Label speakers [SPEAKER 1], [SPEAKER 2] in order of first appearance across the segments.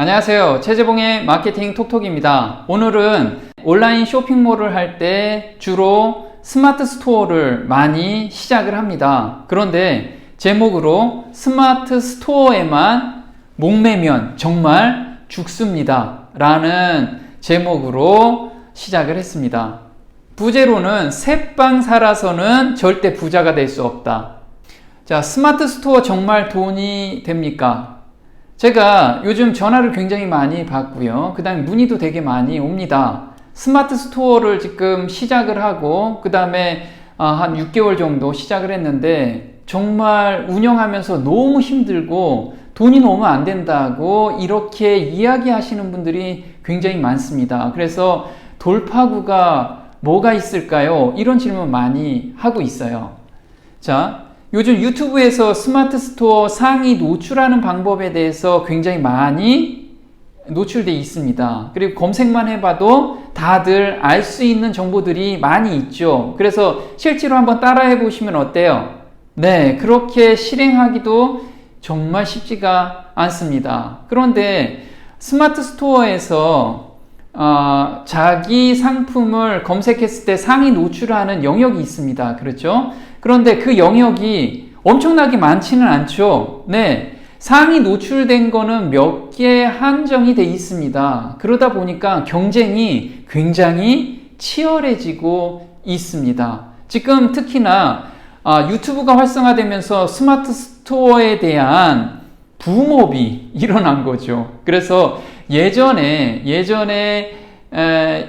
[SPEAKER 1] 안녕하세요. 최재봉의 마케팅 톡톡입니다. 오늘은 온라인 쇼핑몰을 할 때 주로 스마트 스토어를 많이 시작을 합니다. 그런데 제목으로 스마트 스토어에만 목매면 정말 죽습니다 라는 제목으로 시작을 했습니다. 부제로는 새빵 살아서는 절대 부자가 될 수 없다. 자, 스마트 스토어 정말 돈이 됩니까? 제가 요즘 전화를 굉장히 많이 받고요. 그 다음에 문의도 되게 많이 옵니다. 스마트 스토어를 지금 시작을 하고 그 다음에 한 6개월 정도 시작을 했는데 정말 운영하면서 너무 힘들고 돈이 너무 안 된다고 이렇게 이야기하시는 분들이 굉장히 많습니다. 그래서 돌파구가 뭐가 있을까요? 이런 질문 많이 하고 있어요. 자, 요즘 유튜브에서 스마트 스토어 상위 노출하는 방법에 대해서 굉장히 많이 노출되어 있습니다. 그리고 검색만 해봐도 다들 알 수 있는 정보들이 많이 있죠. 그래서 실제로 한번 따라해 보시면 어때요? 네, 그렇게 실행하기도 정말 쉽지가 않습니다. 그런데 스마트 스토어에서 자기 상품을 검색했을 때 상위 노출하는 영역이 있습니다. 그렇죠? 그런데 그 영역이 엄청나게 많지는 않죠. 네. 상위 노출된 거는 몇 개 한정이 돼 있습니다. 그러다 보니까 경쟁이 굉장히 치열해지고 있습니다. 지금 특히나 유튜브가 활성화되면서 스마트 스토어에 대한 붐업이 일어난 거죠. 그래서 예전에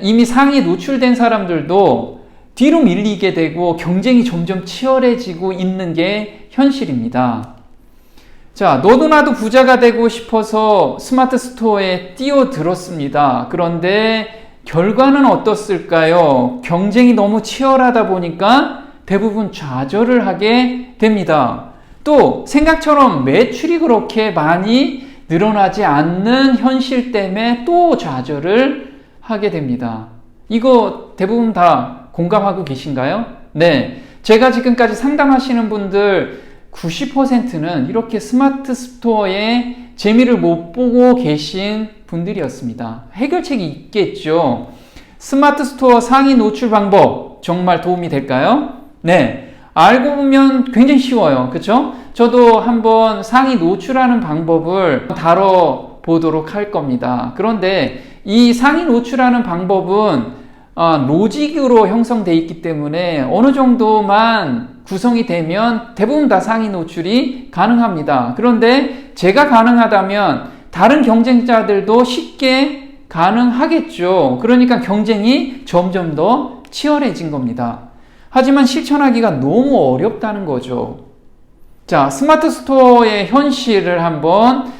[SPEAKER 1] 이미 상위 노출된 사람들도 뒤로 밀리게 되고 경쟁이 점점 치열해지고 있는 게 현실입니다. 자, 너도 나도 부자가 되고 싶어서 스마트 스토어에 뛰어들었습니다. 그런데 결과는 어떻을까요? 경쟁이 너무 치열하다 보니까 대부분 좌절을 하게 됩니다. 또 생각처럼 매출이 그렇게 많이 늘어나지 않는 현실 때문에 또 좌절을 하게 됩니다. 이거 대부분 다 공감하고 계신가요? 네. 제가 지금까지 상담하시는 분들 90%는 이렇게 스마트 스토어에 재미를 못 보고 계신 분들이었습니다. 해결책이 있겠죠. 스마트 스토어 상위 노출 방법 정말 도움이 될까요? 네. 알고 보면 굉장히 쉬워요. 그렇죠? 저도 한번 상위 노출하는 방법을 다뤄보도록 할 겁니다. 그런데 이 상위 노출하는 방법은 로직으로 형성되어 있기 때문에 어느 정도만 구성이 되면 대부분 다 상위 노출이 가능합니다. 그런데 제가 가능하다면 다른 경쟁자들도 쉽게 가능하겠죠. 그러니까 경쟁이 점점 더 치열해진 겁니다. 하지만 실천하기가 너무 어렵다는 거죠. 자, 스마트 스토어의 현실을 한번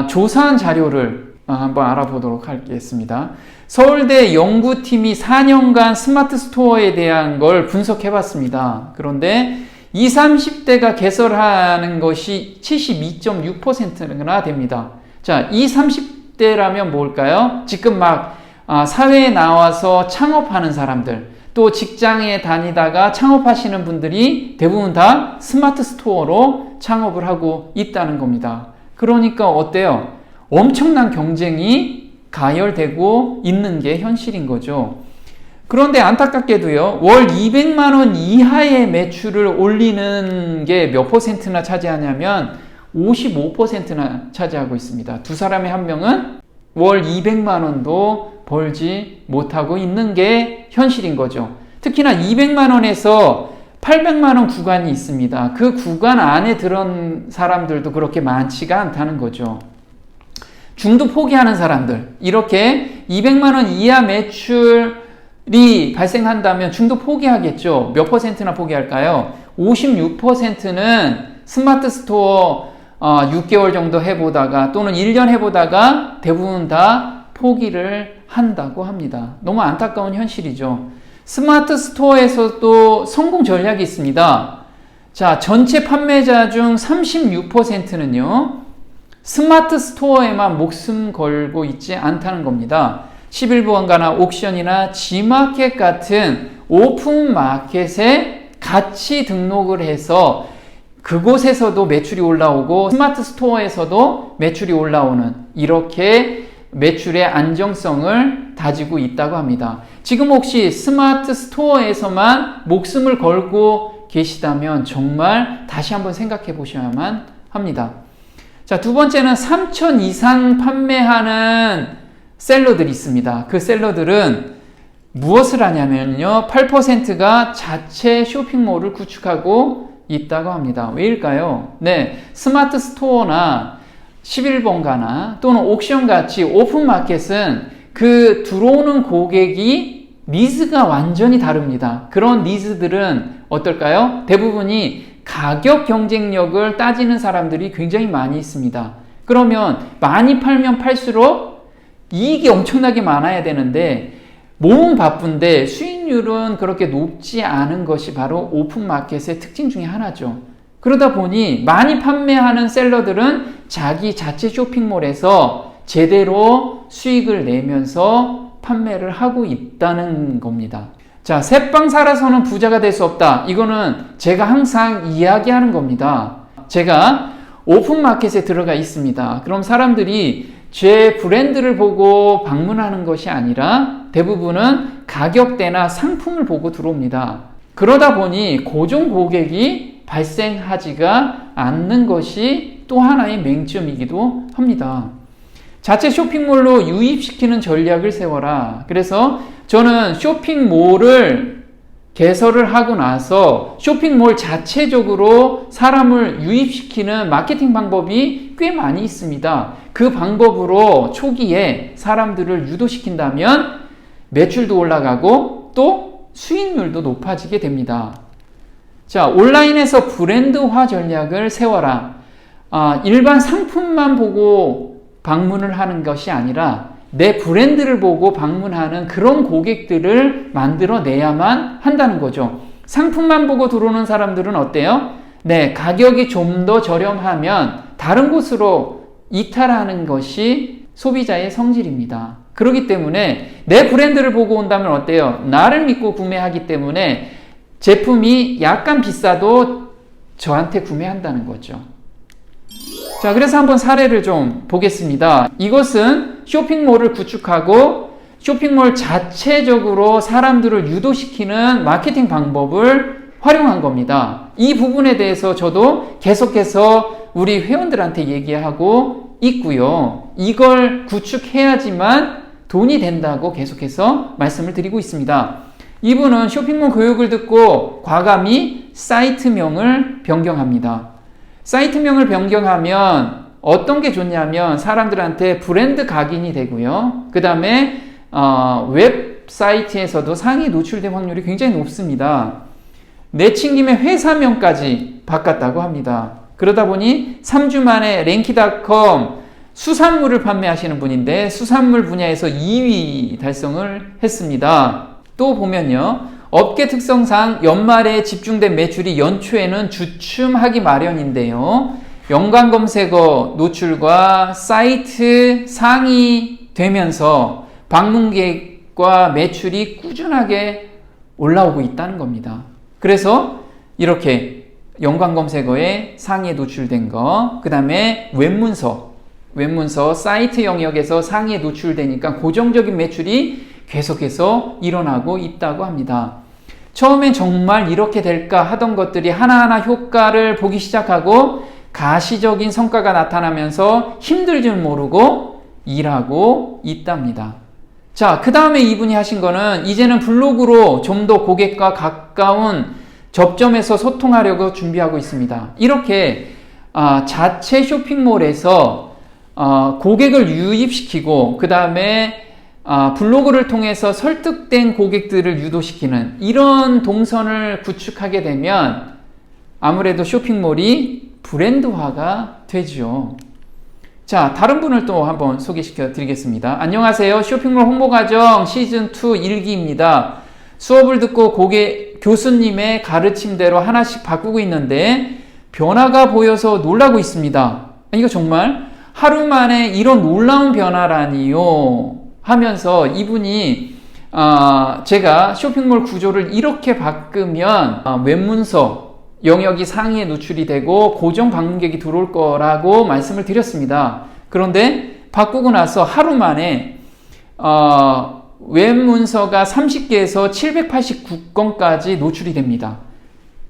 [SPEAKER 1] 조사한 자료를 한번 알아보도록 하겠습니다. 서울대 연구팀이 4년간 스마트 스토어에 대한 걸 분석해 봤습니다. 그런데 20, 30대가 개설하는 것이 72.6%나 됩니다. 자, 20, 30대라면 뭘까요? 지금 막 사회에 나와서 창업하는 사람들, 또 직장에 다니다가 창업하시는 분들이 대부분 다 스마트 스토어로 창업을 하고 있다는 겁니다. 그러니까 어때요? 엄청난 경쟁이 가열되고 있는 게 현실인 거죠. 그런데 안타깝게도요, 월 200만 원 이하의 매출을 올리는 게 몇 퍼센트나 차지하냐면 55%나 차지하고 있습니다. 두 사람의 한 명은 월 200만 원도 벌지 못하고 있는 게 현실인 거죠. 특히나 200만 원에서 800만 원 구간이 있습니다. 그 구간 안에 들은 사람들도 그렇게 많지가 않다는 거죠. 중도 포기하는 사람들, 이렇게 200만 원 이하 매출이 발생한다면 중도 포기하겠죠. 몇 퍼센트나 포기할까요? 56%는 스마트 스토어 6개월 정도 해보다가 또는 1년 해보다가 대부분 다 포기를 한다고 합니다. 너무 안타까운 현실이죠. 스마트 스토어에서도 성공 전략이 있습니다. 자, 전체 판매자 중 36%는요, 스마트 스토어에만 목숨 걸고 있지 않다는 겁니다. 11번가나 옥션이나 G마켓 같은 오픈 마켓에 같이 등록을 해서 그곳에서도 매출이 올라오고 스마트 스토어에서도 매출이 올라오는 이렇게 매출의 안정성을 다지고 있다고 합니다. 지금 혹시 스마트 스토어에서만 목숨을 걸고 계시다면 정말 다시 한번 생각해 보셔야만 합니다. 자, 두 번째는 3천 이상 판매하는 셀러들이 있습니다. 그 셀러들은 무엇을 하냐면요, 8%가 자체 쇼핑몰을 구축하고 있다고 합니다. 왜일까요? 네, 스마트 스토어나 11번가나 또는 옥션 같이 오픈마켓은 그 들어오는 고객이 니즈가 완전히 다릅니다. 그런 니즈들은 어떨까요? 대부분이 가격 경쟁력을 따지는 사람들이 굉장히 많이 있습니다. 그러면 많이 팔면 팔수록 이익이 엄청나게 많아야 되는데 몸은 바쁜데 수익률은 그렇게 높지 않은 것이 바로 오픈마켓의 특징 중에 하나죠. 그러다 보니 많이 판매하는 셀러들은 자기 자체 쇼핑몰에서 제대로 수익을 내면서 판매를 하고 있다는 겁니다. 자, 새빵 살아서는 부자가 될 수 없다. 이거는 제가 항상 이야기하는 겁니다. 제가 오픈마켓에 들어가 있습니다. 그럼 사람들이 제 브랜드를 보고 방문하는 것이 아니라 대부분은 가격대나 상품을 보고 들어옵니다. 그러다 보니 고정 고객이 발생하지가 않는 것이 또 하나의 맹점이기도 합니다. 자체 쇼핑몰로 유입시키는 전략을 세워라. 그래서 저는 쇼핑몰을 개설을 하고 나서 쇼핑몰 자체적으로 사람을 유입시키는 마케팅 방법이 꽤 많이 있습니다. 그 방법으로 초기에 사람들을 유도시킨다면 매출도 올라가고 또 수익률도 높아지게 됩니다. 자, 온라인에서 브랜드화 전략을 세워라. 일반 상품만 보고 방문을 하는 것이 아니라 내 브랜드를 보고 방문하는 그런 고객들을 만들어내야만 한다는 거죠. 상품만 보고 들어오는 사람들은 어때요? 네, 가격이 좀 더 저렴하면 다른 곳으로 이탈하는 것이 소비자의 성질입니다. 그렇기 때문에 내 브랜드를 보고 온다면 어때요? 나를 믿고 구매하기 때문에 제품이 약간 비싸도 저한테 구매한다는 거죠. 자, 그래서 한번 사례를 좀 보겠습니다. 이것은 쇼핑몰을 구축하고 쇼핑몰 자체적으로 사람들을 유도시키는 마케팅 방법을 활용한 겁니다. 이 부분에 대해서 저도 계속해서 우리 회원들한테 얘기하고 있고요. 이걸 구축해야지만 돈이 된다고 계속해서 말씀을 드리고 있습니다. 이분은 쇼핑몰 교육을 듣고 과감히 사이트명을 변경합니다. 사이트명을 변경하면 어떤 게 좋냐면 사람들한테 브랜드 각인이 되고요. 그 다음에 웹사이트에서도 상위 노출될 확률이 굉장히 높습니다. 내친김에 회사명까지 바꿨다고 합니다. 그러다 보니 3주 만에 랭키닷컴 수산물을 판매하시는 분인데 수산물 분야에서 2위 달성을 했습니다. 또 보면요, 업계 특성상 연말에 집중된 매출이 연초에는 주춤하기 마련인데요, 연관 검색어 노출과 사이트 상위 되면서 방문객과 매출이 꾸준하게 올라오고 있다는 겁니다. 그래서 이렇게 연관 검색어에 상위에 노출된 거, 그 다음에 웹문서 사이트 영역에서 상위에 노출되니까 고정적인 매출이 계속해서 일어나고 있다고 합니다. 처음엔 정말 이렇게 될까 하던 것들이 하나하나 효과를 보기 시작하고 가시적인 성과가 나타나면서 힘들 줄 모르고 일하고 있답니다. 자, 그 다음에 이분이 하신 거는 이제는 블로그로 좀 더 고객과 가까운 접점에서 소통하려고 준비하고 있습니다. 이렇게 자체 쇼핑몰에서 고객을 유입시키고 그 다음에 블로그를 통해서 설득된 고객들을 유도시키는 이런 동선을 구축하게 되면 아무래도 쇼핑몰이 브랜드화가 되죠. 자, 다른 분을 또 한번 소개시켜 드리겠습니다. 안녕하세요. 쇼핑몰 홍보과정 시즌2 1기입니다. 수업을 듣고 교수님의 가르침대로 하나씩 바꾸고 있는데 변화가 보여서 놀라고 있습니다. 이거 정말 하루 만에 이런 놀라운 변화라니요 하면서 이분이 제가 쇼핑몰 구조를 이렇게 바꾸면 웹문서 영역이 상위에 노출이 되고 고정 방문객이 들어올 거라고 말씀을 드렸습니다. 그런데 바꾸고 나서 하루 만에 웹 문서가 30개에서 789건까지 노출이 됩니다.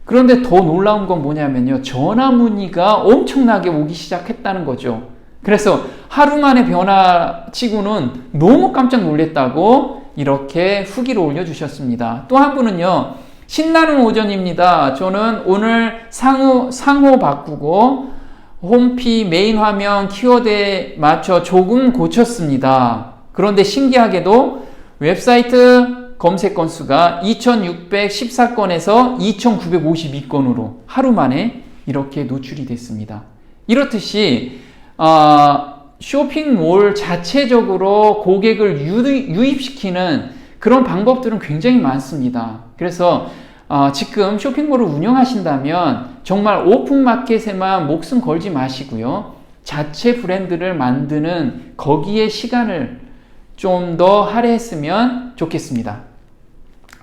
[SPEAKER 1] 그런데 더 놀라운 건 뭐냐면요. 전화 문의가 엄청나게 오기 시작했다는 거죠. 그래서 하루 만에 변화치고는 너무 깜짝 놀랐다고 이렇게 후기를 올려주셨습니다. 또 한 분은요. 신나는 오전입니다. 저는 오늘 상호 바꾸고 홈피 메인 화면 키워드에 맞춰 조금 고쳤습니다. 그런데 신기하게도 웹사이트 검색 건수가 2614건에서 2952건으로 하루 만에 이렇게 노출이 됐습니다. 이렇듯이 쇼핑몰 자체적으로 고객을 유입시키는 그런 방법들은 굉장히 많습니다. 그래서 지금 쇼핑몰을 운영하신다면 정말 오픈마켓에만 목숨 걸지 마시고요. 자체 브랜드를 만드는 거기에 시간을 좀 더 할애했으면 좋겠습니다.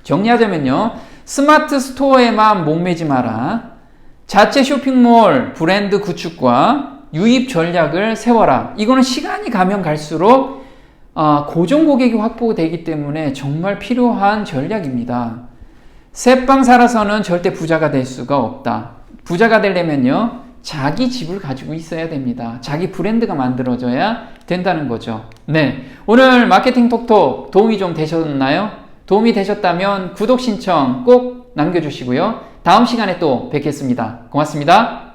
[SPEAKER 1] 정리하자면요. 스마트 스토어에만 목매지 마라. 자체 쇼핑몰 브랜드 구축과 유입 전략을 세워라. 이거는 시간이 가면 갈수록 고정 고객이 확보되기 때문에 정말 필요한 전략입니다. 새빵 살아서는 절대 부자가 될 수가 없다. 부자가 되려면요. 자기 집을 가지고 있어야 됩니다. 자기 브랜드가 만들어져야 된다는 거죠. 네, 오늘 마케팅 톡톡 도움이 좀 되셨나요? 도움이 되셨다면 구독 신청 꼭 남겨주시고요. 다음 시간에 또 뵙겠습니다. 고맙습니다.